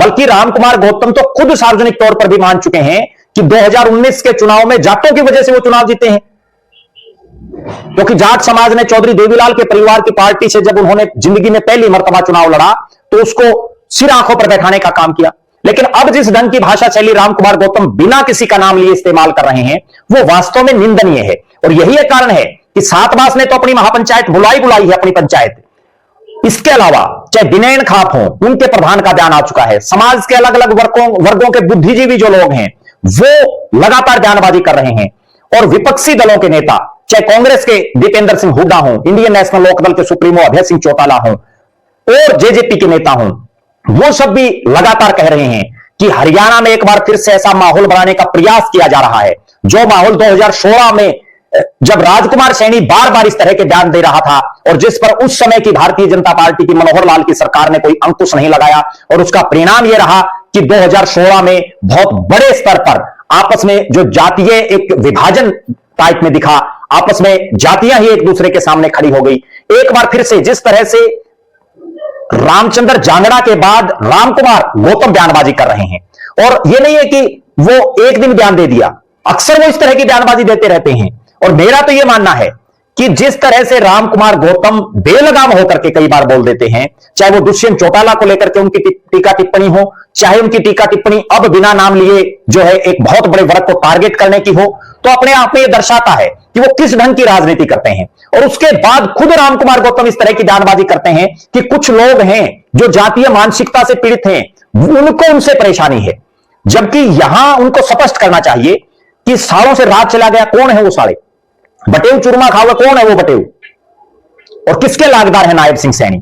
बल्कि रामकुमार गौतम तो खुद सार्वजनिक तौर पर भी मान चुके हैं कि 2019 के चुनाव में जाटों की वजह से वो चुनाव जीते हैं, क्योंकि जाट समाज ने चौधरी देवीलाल के परिवार की पार्टी से जब उन्होंने जिंदगी में पहली मर्तबा चुनाव लड़ा तो उसको सिर आंखों पर बैठाने का काम किया। लेकिन अब जिस ढंग की भाषा शैली रामकुमार गौतम बिना किसी का नाम लिए इस्तेमाल कर रहे हैं वो वास्तव में निंदनीय है। और यही एक कारण है कि सातवास ने तो अपनी महापंचायत बुलाई है अपनी पंचायत। इसके अलावा चाहे विनयन खाप हो, उनके प्रधान का बयान आ चुका है। समाज के अलग अलग वर्गों के बुद्धिजीवी जो लोग हैं वो लगातार बयानबाजी कर रहे हैं। और विपक्षी दलों के नेता, चाहे कांग्रेस के दीपेंद्र सिंह हुड्डा हो, इंडियन नेशनल लोकदल के सुप्रीमो अभय सिंह चौटाला हो और जेजेपी के नेता हो, वो सब भी लगातार कह रहे हैं कि हरियाणा में एक बार फिर से ऐसा माहौल बनाने का प्रयास किया जा रहा है जो माहौल 2016 में जब राजकुमार सैनी बार बार इस तरह के बयान दे रहा था और जिस पर उस समय की भारतीय जनता पार्टी की मनोहर लाल की सरकार ने कोई अंकुश नहीं लगाया। और उसका परिणाम यह रहा कि 2016 में बहुत बड़े स्तर पर आपस में जो जातीय एक विभाजन टाइप में दिखा, आपस में जातियां ही एक दूसरे के सामने खड़ी हो गई। एक बार फिर से जिस तरह से रामचंद्र जांगड़ा के बाद रामकुमार गौतम बयानबाजी कर रहे हैं, और यह नहीं है कि वो एक दिन बयान दे दिया, अक्सर वो इस तरह की बयानबाजी देते रहते हैं। और मेरा तो यह मानना है कि जिस तरह से रामकुमार गौतम बेलगाम होकर के कई बार बोल देते हैं, चाहे वो दुष्यंत चौटाला को लेकर के उनकी टीका टिप्पणी हो, चाहे उनकी टीका टिप्पणी अब बिना नाम लिए जो है एक बहुत बड़े वर्ग को टारगेट करने की हो, तो अपने आप में यह दर्शाता है कि वो किस ढंग की राजनीति करते हैं। और उसके बाद खुद रामकुमार गौतम इस तरह की बयानबाजी करते हैं कि कुछ लोग हैं जो जातीय मानसिकता से पीड़ित हैं, उनको उनसे परेशानी है, जबकि यहां उनको स्पष्ट करना चाहिए कि सालों से राज चला गया, कौन है वो साले बटेऊ चूरमा खाओगे, कौन है वो बटेऊ और किसके लागदार है नायब सिंह सैनी।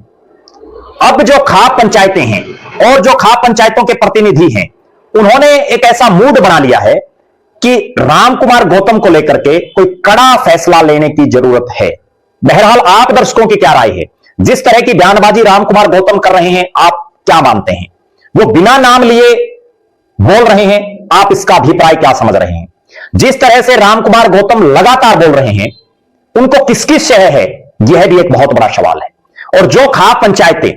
अब जो खाप पंचायतें हैं और जो खाप पंचायतों के प्रतिनिधि हैं, उन्होंने एक ऐसा मूड बना लिया है कि रामकुमार गौतम को लेकर के कोई कड़ा फैसला लेने की जरूरत है। बहरहाल आप दर्शकों की क्या राय है? जिस तरह की बयानबाजी रामकुमार गौतम कर रहे हैं, आप क्या मानते हैं? वो बिना नाम लिए बोल रहे हैं, आप इसका अभिप्राय क्या समझ रहे हैं? जिस तरह से रामकुमार गौतम लगातार बोल रहे हैं, उनको किसकी शय है, यह भी एक बहुत बड़ा सवाल है। और जो खाप पंचायतें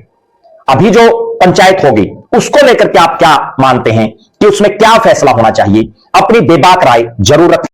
अभी जो पंचायत होगी उसको लेकर के आप क्या मानते हैं कि उसमें क्या फैसला होना चाहिए? अपनी बेबाक राय जरूर रखें।